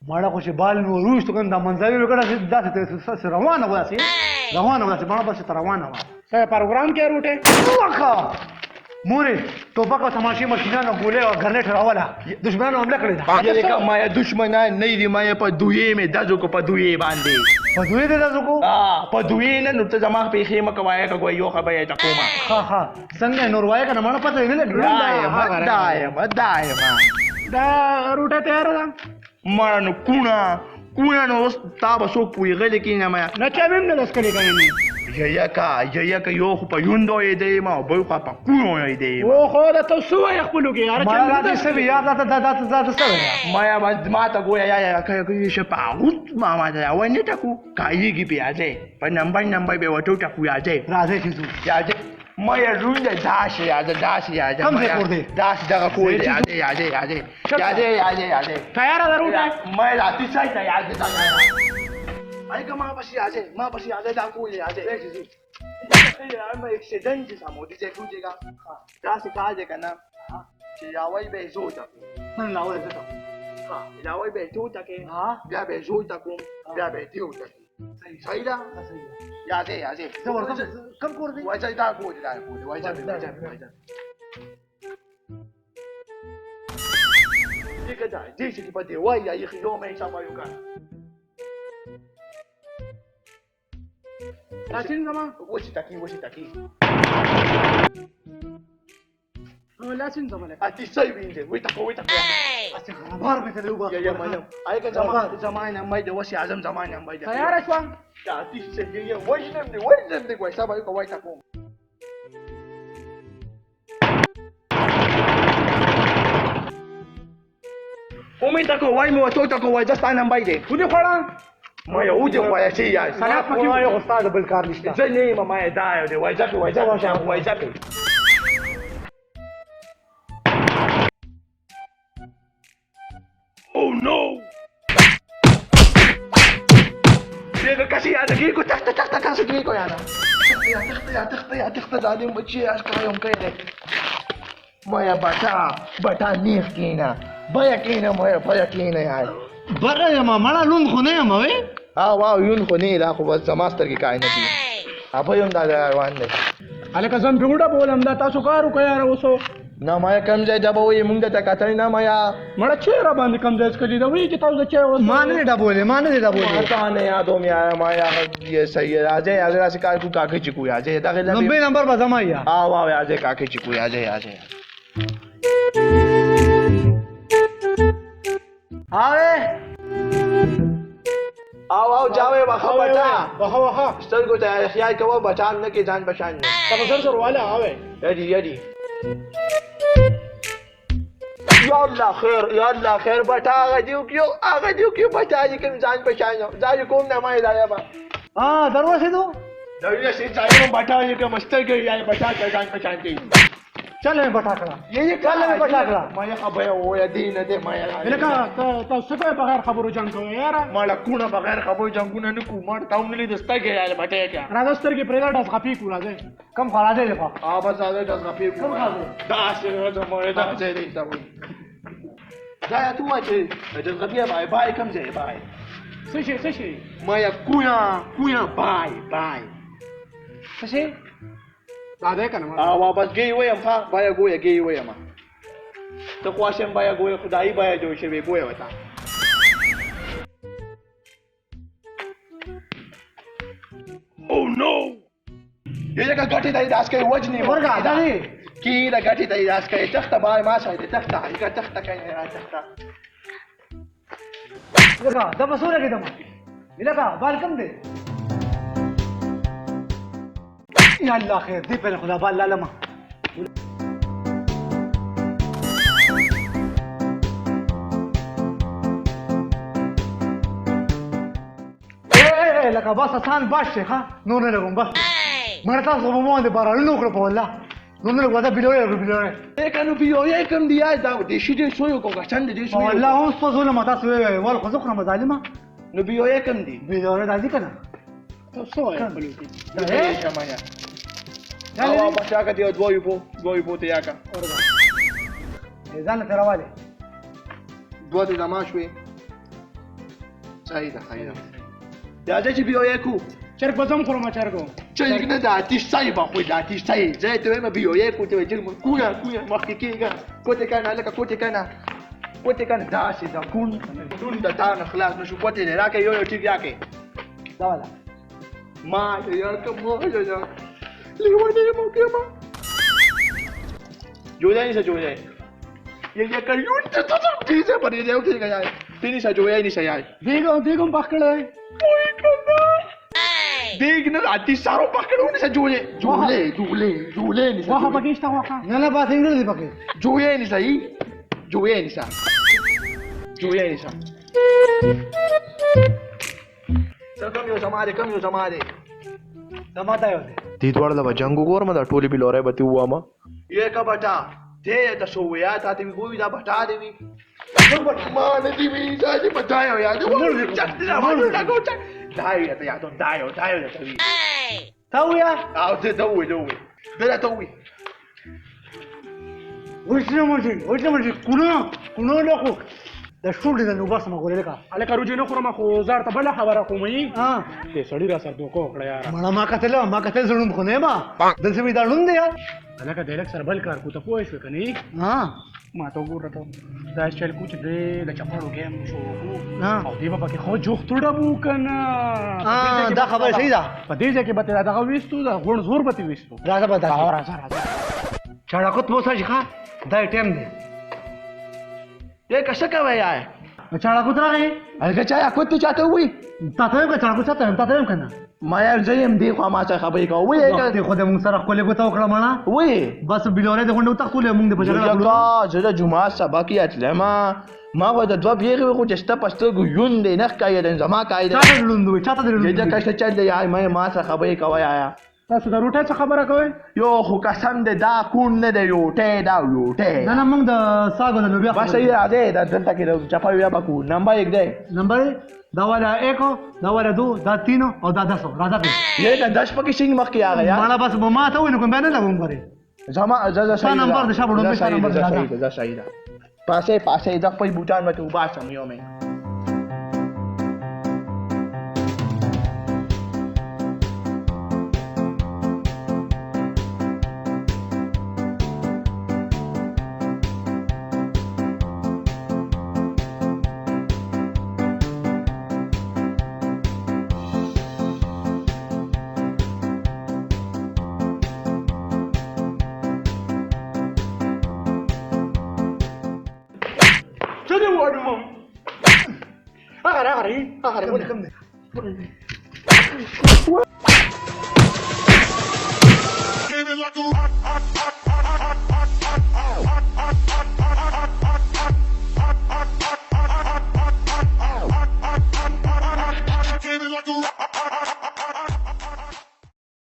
مړه خو چې بال مې وروستو کنه دا منځوي وکړه داسې روانه وه داسې مړه بس ته روانه وه پروګرام کې روټه وخه مورې ټوپک او تماشې ماشینان او ګولۍ او ګرنیټ راوله دشمنانو حمله کړې ده یعنی که ما دشمنان نه دي ما په دوی مې دزو کو په دوی باندې په دوی دې داسې کو په دوی نه نو ته زما پیښې مه کوه که یو خبره ته کومه ښه څنګه نور وایه که نه مړه پته یې نه لګي دایمه دا روټه تیار ده مړه نو کونه نو اوس تا به څوک پوهېغلی کېنه ما نه چا مې هم نه لسکلې کنه یکه یو خو په یوندو یې دی ما او بل خوا په کونو یې دی او خو دا ته څه وایې خپلو کې یاره مړه دا دې څه وي یار دا څه وي ما ته گویا یا که شپاغوت ما ته وای نه ټکو کایږي پیازه په نمبر به وټو ټکو یازه راځي چې زو یازه ما یې رونده داسې یازه کوم ځای کور دی داسې دغه کور دی یازه تیاره ده روټه ما یې راتې ځای ته یازه Ay ka mga pasiyase da ko ya je. Ay ma accident ji samu dije kuje ga. Da su ka je kana. Ki ya wai bai zo ta. nan na wai ta Ha, ya wai bai zo ta ke. ha Ya bai zo ta ko. Ya bai tiyo ta. Sai da. Ya je. زور کم کور دی Wai sai da ko da ko. Wai sai. Dika da, dai shi ba dai wai ya yi khiyo mai sama yuka. لاسین زما وشي تاكي لاسین زما لك ati sai binde wita ko اسی خبر به ته وبا ya malam ai ka zamana mai da wasi azam zamana mai da تیاره شو da ati sai ya wajin ne wai saba ko wai ta ko Umi ta ko wai mu wato ta ko wai just anan bai de ودي خوړه ما ya uje wai sai ya سلام پکې ما یو استاد بل کار نشته zai ne ma mai da ya de wai zaki Oh no! Diego kasi ada gigo tak sa gigo yana. Takta dalim bachi aska yung kaya. Maya bata nif kina. Baya kina yaar. بره یم مړه لون خو نه یم وې Wow, yun ko ni la ko bas master ki kain natin. Apa yung dalawan ne? الکه زم پیغوډه بولم دا تاسو کار وکړئ یاره اوسو Na maya kam jai jabo ye mung da katay na maya. مړه چیرې باندې کم ځای څکلي ده وایي چې تاسو د چای اوس ما نه ډبولې ما نه ډبولې Mata ne ya do maya ye sahi aje aje kar ku ka ke chiku aje da ke نمبر نمبر به زما یا wow aje ka ke chiku aje. اوه Aw jawe ba bata. وها Star ko ta khiyal ka wa bachan ne ke jaan bachan ne. تاسو سر سر والا اوه Yadi. Yalla khair bata agadiu kyo bata ji kan jaan bachan ne. Jaan ko na mai da ya ba. ها دروازه دو Dawila se jaan bata ji ka master ke ya bata ka jaan bachan ke. چل مې پټا کړه Ye چل مې پټا کړه maya khabaya wo ya din de maya. الکه تاسو څه کوئ بغیر خبرو جنګ کوئ یاره Mala kuna bagair khabo janguna ne ku mar taum ne dasta ke ya bata kya. راځه سترګې پرېږده ډز غپي کړو راځئ کم خلا دې لپاره Aba zade das gafi ku. Kam khade? Das ne da mo da je de ta wo. Da ya tu wace da gafi bai kam je bai. څه شي Maya kuna bai. څه شي دا دی که نه Awa bas gei wayan fa baya goya gei waya ma. Ta kwashen baya goya kudai baya joshe bai goya wata. Oh no! Yaya ka gati dai das kai wajni ورګه دا دی ki da gati dai das kai takhta bai ma sai takhta ka takhta kai ya takhta. ورګه دا مسوره کې دم الکه بال کم دی یا الله خیر دې په خدا بال لالما لکه بس آسان باشه ها نور نه لګوم بس مړه تاسو په مو باندې بارانو وکړه په والله نور نه لګوم دا بلوي Kanu biyo ya kam dia da de shi dai soyo ko ga can da dai په soyo. والله اوس په ظلم تاسو وی ول خو زخره مظالمه No biyo ya kam di. بلوي راځي کنه تاسو څه وایئ خپلو کې Da ya shamanya. Awa ba ta ka dia dwoyu po te yaka. ځان ته راواله Dwo te zama shwe. Saída. Ya zai ci biyo ku. چرګ به ځم خورم چرګو Cai na da ti sai ba ku da ti sai. Zai te ma biyo ku te jirmu kuya ma kikiga. Kote kana laka kote kana. Kote kana da shi da kun da ta na خلاص نشوف kote ne rake yoyo tv yake. Dawala. Ma ya ka mo ya. Liwa ne mo kema. Joya ni sa joya. Ya ka yun ta ta ti se bari ne okay ga yayi. Tini sa joya ni sa yayi. دیګم پخړې دیگ نه راتی سارو پکړو نه جوړې نه واه پکېشته واه نه نه با څنګه دی پکې جوړې نه صحیح جوړې نه کم یو سماره دماته یو دی دې دوړ د جنگو ګورم دا ټولي بلوره به تو ما یې کا بټا دې ته شویا ته تی ګوي دا بټا دی وی ما نه دی وی دا دې بټا یو یا دې چټ دا ما کو چټ دایو ته یا دون دایو ته وی تا ویا او ته دوی دا دوی وښنه کونو لکو د شوډ د نو بس ما ګورې کا الکه روجي نه خورم خو زار ته بل خبره کومې ها ته سړی را سره دوکو کړه یار مړه ما کتل زړم خو نه ما د څه می دا لوند یا الکه د الک سره بل کار کو ته پوه شو کني ها ما ته ګورته دا چل کوچ دې د چپړو گیم شو ها او دی بابا کې خو جوختړه بو کنه دا خبره صحیح ده په دې ځکه به ته دا وېستو دا غون زور به وېستو راځه به دا راځه چاړه کوت مو سره ښه دا ټیم دی یې کښه کوي یا چاړه کوت راغی الکه چا کوته چاته وی تاسو یو چاړه کوت تاسو کنه ما یار زیم دی خو ما څه خبرې کوي ته خو د مون سره خپل کوته وکړه مړه وی بس بلوره د غونډه تخولې مونږ د بجګړه جګه زه د جمعه سبق یې اتلما ما و د دوه بیغه خو چسته پسته ګون دی نه کای د زما کای د چاته لوندوي چاته دې لوندوي کښه چل دی یا ما څه خبرې کوي آیا تاسو د روټه څه خبره کوئ یو خو قسم دې دا کون نه دی یوټه نه مونږ د ساګو د لوبیا بس یې راځي دا دلته کې د چپاوی بیا بکو نمبر 1 دی نمبر دا والا 1 دا والا 2 دا 3 او دا 10 راځه یې دا 10 پکې شین مخ کې آغا یا مالا بس ما ته وینم کوم باندې لګوم غره زما اجازه نمبر د شابو نمبر نمبر دا شایدا پاسه د خپل بوتان مته وباسم یو مې هغه کم دی